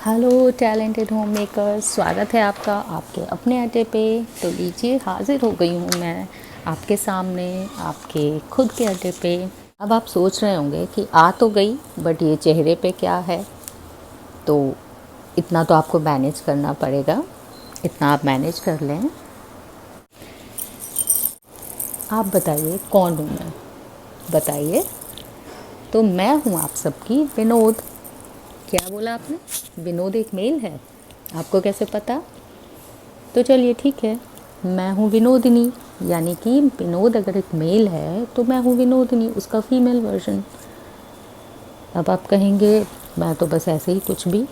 Hello talented home maker, स्वागत है आपका आपके अपने अड्डे पे। तो लीजिए, हाजिर हो गई हूँ मैं आपके सामने, आपके खुद के अड्डे पे। अब आप सोच रहे होंगे कि आ तो गई, बट ये चेहरे पे क्या है। तो इतना तो आपको मैनेज करना पड़ेगा, इतना आप मैनेज कर लें। आप बताइए कौन हूँ मैं, बताइए। तो मैं हूँ आप सबकी विनोद। क्या बोला आपने? विनोद एक मेल है? आपको कैसे पता? तो चलिए ठीक है, मैं हूँ विनोदिनी। यानी कि विनोद अगर एक मेल है तो मैं हूँ विनोदिनी, उसका फीमेल वर्जन। अब आप कहेंगे मैं तो बस ऐसे ही कुछ भी।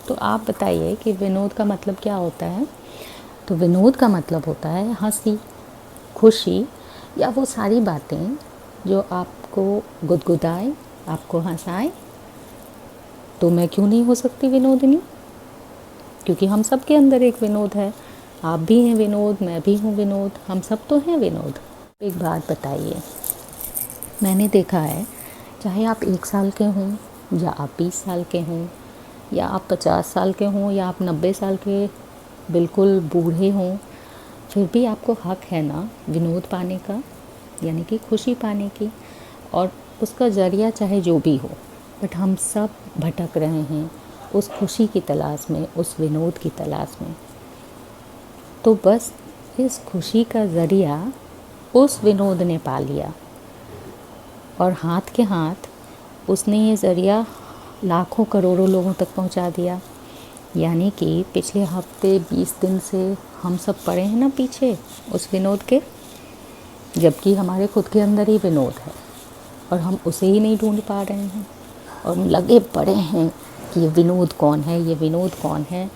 तो आप बताइए कि विनोद का मतलब क्या होता है। तो विनोद का मतलब होता है हंसी, खुशी, या वो सारी बातें जो आपको गुदगुदाए, आपको हंसाए। तो मैं क्यों नहीं हो सकती विनोदिनी? क्योंकि हम सब के अंदर एक विनोद है। आप भी हैं विनोद, मैं भी हूँ विनोद, हम सब तो हैं विनोद। एक बात बताइए, मैंने देखा है, चाहे आप 1 साल के हों, या आप 20 साल के हों, या आप 50 साल के हों, या आप 90 साल के बिल्कुल बूढ़े हों, फिर भी आपको हक है ना विनोद पाने का, यानी कि खुशी पाने की। और उसका ज़रिया चाहे जो भी हो, बट हम सब भटक रहे हैं उस खुशी की तलाश में, उस विनोद की तलाश में। तो बस इस खुशी का ज़रिया उस विनोद ने पा लिया, और हाथ के हाथ उसने ये ज़रिया लाखों करोड़ों लोगों तक पहुंचा दिया। यानी कि पिछले हफ्ते 20 दिन से हम सब पड़े हैं ना पीछे उस विनोद के, जबकि हमारे खुद के अंदर ही विनोद है और हम उसे ही नहीं ढूंढ पा रहे हैं। और हम लगे पड़े हैं कि ये विनोद कौन है, ये विनोद कौन है।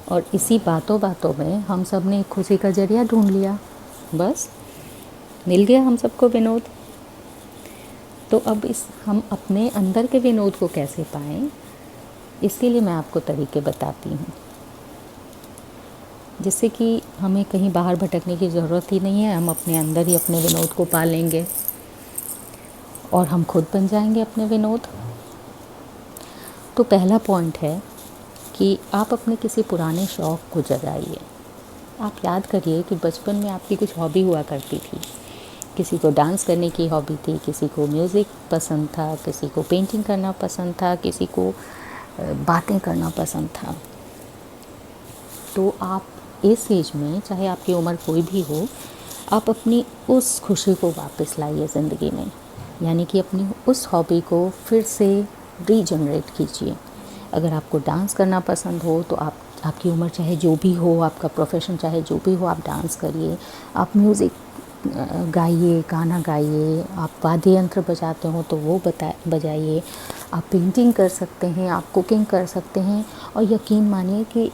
और इसी बातों बातों में हम सब ने एक खुशी का ज़रिया ढूंढ लिया, बस मिल गया हम सबको विनोद। तो अब हम अपने अंदर के विनोद को कैसे पाएं, इसके लिए मैं आपको तरीके बताती हूँ, जिससे कि हमें कहीं बाहर भटकने की ज़रूरत ही नहीं है। हम अपने अंदर ही अपने विनोद को पा लेंगे और हम खुद बन जाएंगे अपने विनोद। तो पहला पॉइंट है कि आप अपने किसी पुराने शौक़ को जगाइए। आप याद करिए कि बचपन में आपकी कुछ हॉबी हुआ करती थी। किसी को डांस करने की हॉबी थी, किसी को म्यूज़िक पसंद था, किसी को पेंटिंग करना पसंद था, किसी को बातें करना पसंद था। तो आप इस एज में, चाहे आपकी उम्र कोई भी हो, आप अपनी उस खुशी को वापस लाइए ज़िंदगी में। यानी कि अपनी उस हॉबी को फिर से रीजनरेट कीजिए। अगर आपको डांस करना पसंद हो तो आपकी उम्र चाहे जो भी हो, आपका प्रोफेशन चाहे जो भी हो, आप डांस करिए। आप म्यूज़िक गाइए, गाना गाइए। आप वाद्य यंत्र बजाते हो तो वो बजाइए। आप पेंटिंग कर सकते हैं, आप कुकिंग कर सकते हैं। और यकीन मानिए कि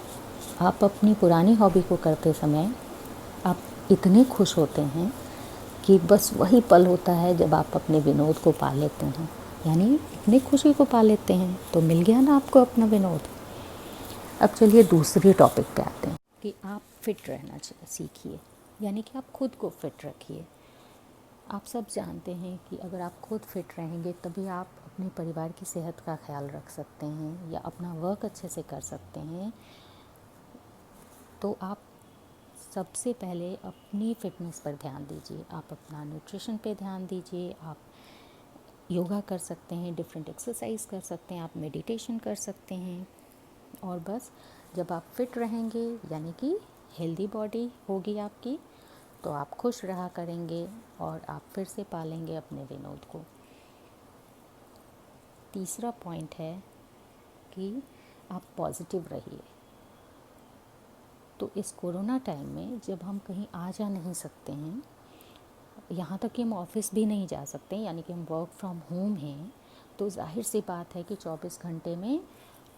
आप अपनी पुरानी हॉबी को करते समय आप इतने खुश होते हैं कि बस वही पल होता है जब आप अपने विनोद को पा लेते हैं, यानी इतनी खुशी को पा लेते हैं। तो मिल गया ना आपको अपना विनोद। अब चलिए दूसरे टॉपिक पे आते हैं कि आप फिट रहना सीखिए, यानी कि आप खुद को फिट रखिए। आप सब जानते हैं कि अगर आप खुद फिट रहेंगे तभी आप अपने परिवार की सेहत का ख्याल रख सकते हैं या अपना वर्क अच्छे से कर सकते हैं। तो आप सबसे पहले अपनी फ़िटनेस पर ध्यान दीजिए। आप अपना न्यूट्रिशन पे ध्यान दीजिए। आप योगा कर सकते हैं, डिफरेंट एक्सरसाइज कर सकते हैं, आप मेडिटेशन कर सकते हैं। और बस जब आप फिट रहेंगे, यानी कि हेल्दी बॉडी होगी आपकी, तो आप खुश रहा करेंगे और आप फिर से पालेंगे अपने विनोद को। तीसरा पॉइंट है कि आप पॉजिटिव रहिए। तो इस कोरोना टाइम में जब हम कहीं आ जा नहीं सकते हैं, यहाँ तक कि हम ऑफ़िस भी नहीं जा सकते, यानी कि हम वर्क फ्रॉम होम हैं, तो जाहिर सी बात है कि 24 घंटे में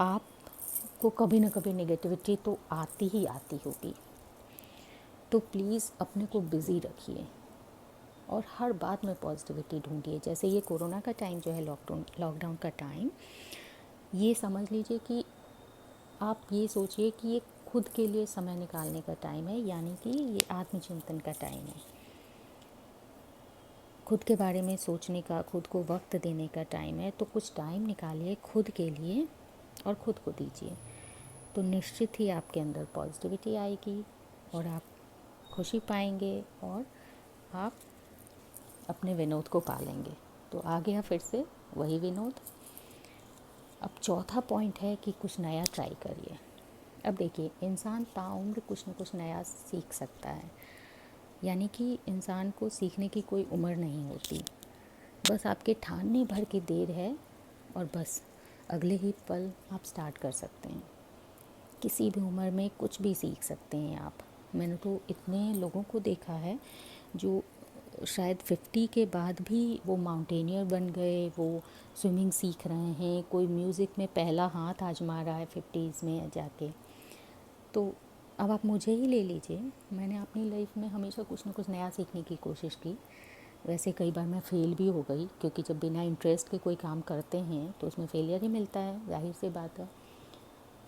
आपको कभी ना कभी नेगेटिविटी तो आती ही आती होगी। तो प्लीज़ अपने को बिज़ी रखिए और हर बात में पॉजिटिविटी ढूंढिए। जैसे ये कोरोना का टाइम जो है, लॉकडाउन का टाइम, ये समझ लीजिए कि आप ये सोचिए कि ये खुद के लिए समय निकालने का टाइम है, यानी कि ये आत्मचिंतन का टाइम है। खुद के बारे में सोचने का, खुद को वक्त देने का टाइम है। तो कुछ टाइम निकालिए खुद के लिए और ख़ुद को दीजिए, तो निश्चित ही आपके अंदर पॉजिटिविटी आएगी और आप खुशी पाएंगे और आप अपने विनोद को पालेंगे। तो आ गया फिर से वही विनोद। अब चौथा पॉइंट है कि कुछ नया ट्राई करिए। अब देखिए, इंसान ताउम्र कुछ न कुछ नया सीख सकता है, यानी कि इंसान को सीखने की कोई उम्र नहीं होती, बस आपके ठानने भर की देर है और बस अगले ही पल आप स्टार्ट कर सकते हैं। किसी भी उम्र में कुछ भी सीख सकते हैं आप। मैंने तो इतने लोगों को देखा है जो शायद 50 के बाद भी वो माउंटेनियर बन गए, वो स्विमिंग सीख रहे हैं, कोई म्यूज़िक में पहला हाथ आजमा रहा है 50s में जाके। तो अब आप मुझे ही ले लीजिए, मैंने अपनी लाइफ में हमेशा कुछ ना कुछ नया सीखने की कोशिश की। वैसे कई बार मैं फ़ेल भी हो गई, क्योंकि जब बिना इंटरेस्ट के कोई काम करते हैं तो उसमें फेलियर ही मिलता है, जाहिर सी बात है।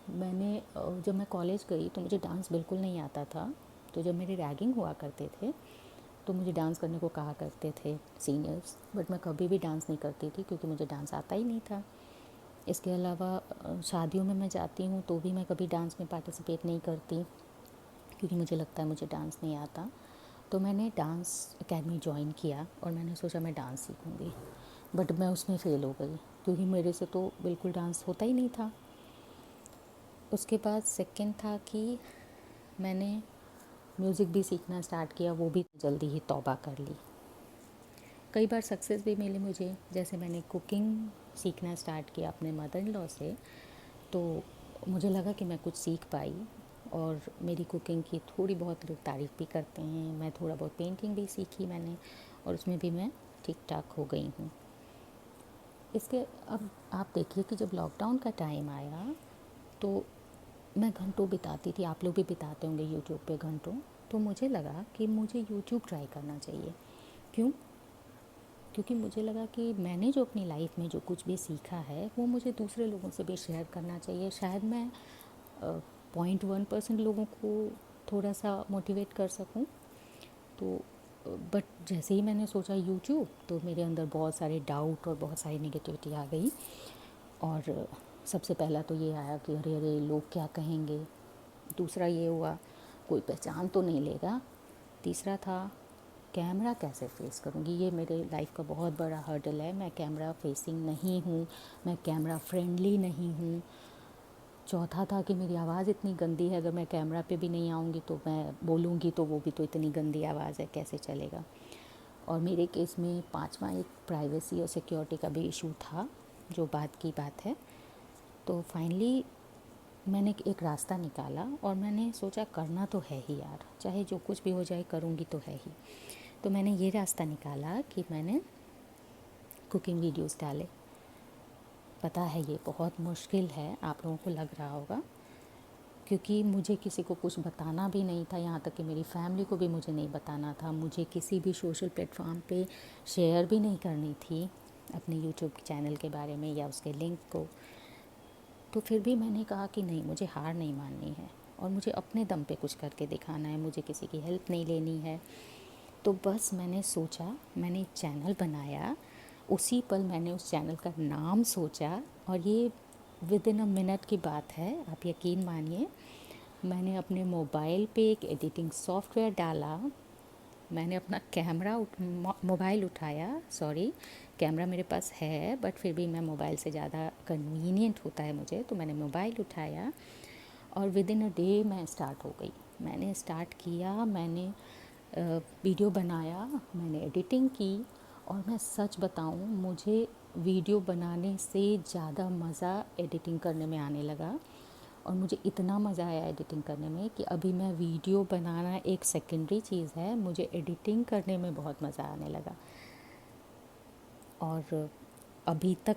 जब मैं कॉलेज गई तो मुझे डांस बिल्कुल नहीं आता था। तो जब मेरी रैगिंग हुआ करते थे तो मुझे डांस करने को कहा करते थे सीनियर्स, बट मैं कभी भी डांस नहीं करती थी क्योंकि मुझे डांस आता ही नहीं था। इसके अलावा शादियों में मैं जाती हूँ तो भी मैं कभी डांस में पार्टिसिपेट नहीं करती, क्योंकि मुझे लगता है मुझे डांस नहीं आता। तो मैंने डांस एकेडमी ज्वाइन किया और मैंने सोचा मैं डांस सीखूँगी, बट मैं उसमें फ़ेल हो गई क्योंकि मेरे से तो बिल्कुल डांस होता ही नहीं था। उसके बाद सेकंड था कि मैंने म्यूज़िक भी सीखना स्टार्ट किया, वो भी जल्दी ही तौबा कर ली। कई बार सक्सेस भी मिली मुझे, जैसे मैंने कुकिंग सीखना स्टार्ट किया अपने मदर इन लॉ से, तो मुझे लगा कि मैं कुछ सीख पाई और मेरी कुकिंग की थोड़ी बहुत लोग तारीफ़ भी करते हैं। मैं थोड़ा बहुत पेंटिंग भी सीखी मैंने और उसमें भी मैं ठीक ठाक हो गई हूँ। इसके अब आप देखिए कि जब लॉकडाउन का टाइम आया तो मैं घंटों बिताती थी, आप लोग भी बिताते होंगे यूट्यूब पे घंटों। तो मुझे लगा कि मुझे यूट्यूब ट्राई करना चाहिए। क्यों? क्योंकि मुझे लगा कि मैंने जो अपनी लाइफ में जो कुछ भी सीखा है वो मुझे दूसरे लोगों से भी शेयर करना चाहिए। शायद मैं 0.1% लोगों को थोड़ा सा मोटिवेट कर सकूं। तो बट जैसे ही मैंने सोचा यूट्यूब, तो मेरे अंदर बहुत सारे डाउट और बहुत सारी नेगेटिविटी आ गई। और सबसे पहला तो ये आया कि अरे अरे लोग क्या कहेंगे। दूसरा ये हुआ कोई पहचान तो नहीं लेगा। तीसरा था कैमरा कैसे फेस करूँगी, ये मेरे लाइफ का बहुत बड़ा हर्डल है। मैं कैमरा फेसिंग नहीं हूँ, मैं कैमरा फ्रेंडली नहीं हूँ। चौथा था कि मेरी आवाज़ इतनी गंदी है, अगर मैं कैमरा पे भी नहीं आऊँगी तो मैं बोलूँगी तो वो भी तो इतनी गंदी आवाज़ है, कैसे चलेगा। और मेरे केस में पांचवा एक प्राइवेसी और सिक्योरिटी का भी इशू था, जो बात की बात है। तो फाइनली मैंने एक रास्ता निकाला और मैंने सोचा करना तो है ही यार, चाहे जो कुछ भी हो जाए करूँगी तो है ही। तो मैंने ये रास्ता निकाला कि मैंने कुकिंग वीडियोस डाले। पता है ये बहुत मुश्किल है, आप लोगों को लग रहा होगा, क्योंकि मुझे किसी को कुछ बताना भी नहीं था, यहाँ तक कि मेरी फैमिली को भी मुझे नहीं बताना था। मुझे किसी भी सोशल प्लेटफॉर्म पे शेयर भी नहीं करनी थी अपने यूट्यूब चैनल के बारे में या उसके लिंक को। तो फिर भी मैंने कहा कि नहीं, मुझे हार नहीं माननी है और मुझे अपने दम पे कुछ करके दिखाना है, मुझे किसी की हेल्प नहीं लेनी है। तो बस मैंने सोचा, मैंने एक चैनल बनाया, उसी पल मैंने उस चैनल का नाम सोचा और ये विदिन अ मिनट की बात है, आप यकीन मानिए। मैंने अपने मोबाइल पे एक एडिटिंग सॉफ्टवेयर डाला, मैंने अपना मोबाइल उठाया, सॉरी कैमरा मेरे पास है बट फिर भी मैं मोबाइल से ज़्यादा कन्वीनियंट होता है मुझे, तो मैंने मोबाइल उठाया और विदिन अ डे मैं स्टार्ट हो गई। मैंने स्टार्ट किया, मैंने वीडियो बनाया, मैंने एडिटिंग की और मैं सच बताऊं, मुझे वीडियो बनाने से ज़्यादा मज़ा एडिटिंग करने में आने लगा। और मुझे इतना मज़ा आया एडिटिंग करने में कि अभी मैं वीडियो बनाना एक सेकेंडरी चीज़ है, मुझे एडिटिंग करने में बहुत मज़ा आने लगा। और अभी तक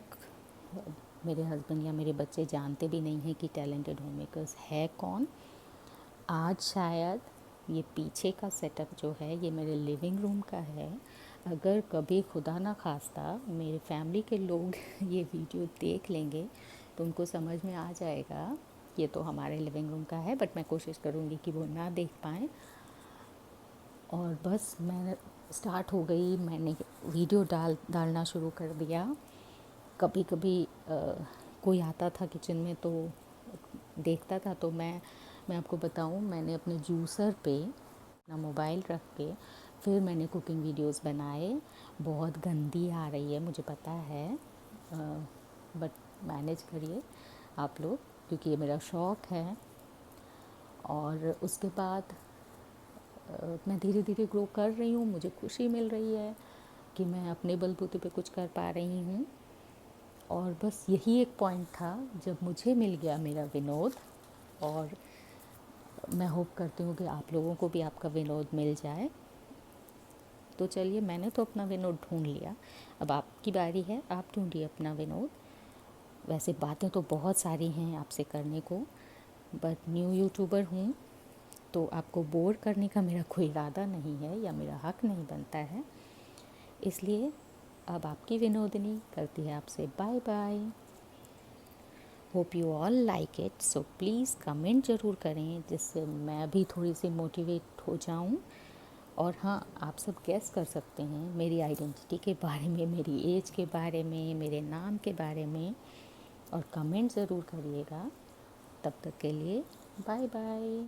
मेरे हस्बैंड या मेरे बच्चे जानते भी नहीं हैं कि टैलेंटेड होम मेकर्स है कौन। आज शायद ये पीछे का सेटअप जो है ये मेरे लिविंग रूम का है। अगर कभी खुदा ना खास्ता मेरे फैमिली के लोग ये वीडियो देख लेंगे तो उनको समझ में आ जाएगा ये तो हमारे लिविंग रूम का है, बट मैं कोशिश करूँगी कि वो ना देख पाएँ। और बस मैं स्टार्ट हो गई, मैंने वीडियो डालना शुरू कर दिया। कभी कभी कोई आता था किचन में तो देखता था, तो मैं आपको बताऊं, मैंने अपने जूसर पे अपना मोबाइल रख के फिर मैंने कुकिंग वीडियोस बनाए। बहुत गंदी आ रही है मुझे पता है, बट मैनेज करिए आप लोग, क्योंकि ये मेरा शौक़ है। और उसके बाद मैं धीरे धीरे ग्रो कर रही हूँ, मुझे खुशी मिल रही है कि मैं अपने बलबूते पे कुछ कर पा रही हूँ। और बस यही एक पॉइंट था जब मुझे मिल गया मेरा विनोद, और मैं होप करती हूँ कि आप लोगों को भी आपका विनोद मिल जाए। तो चलिए, मैंने तो अपना विनोद ढूंढ लिया, अब आपकी बारी है, आप ढूंढिए अपना विनोद। वैसे बातें तो बहुत सारी हैं आपसे करने को, बट न्यू यूट्यूबर हूँ तो आपको बोर करने का मेरा कोई इरादा नहीं है या मेरा हक नहीं बनता है। इसलिए अब आपकी विनोदनी करती है आपसे bye bye. Hope you all like it, so please comment ज़रूर करें जिससे मैं भी थोड़ी सी मोटिवेट हो जाऊं। और हाँ, आप सब गेस कर सकते हैं मेरी आइडेंटिटी के बारे में, मेरी एज के बारे में, मेरे नाम के बारे में, और कमेंट ज़रूर करिएगा। तब तक के लिए बाय बाय।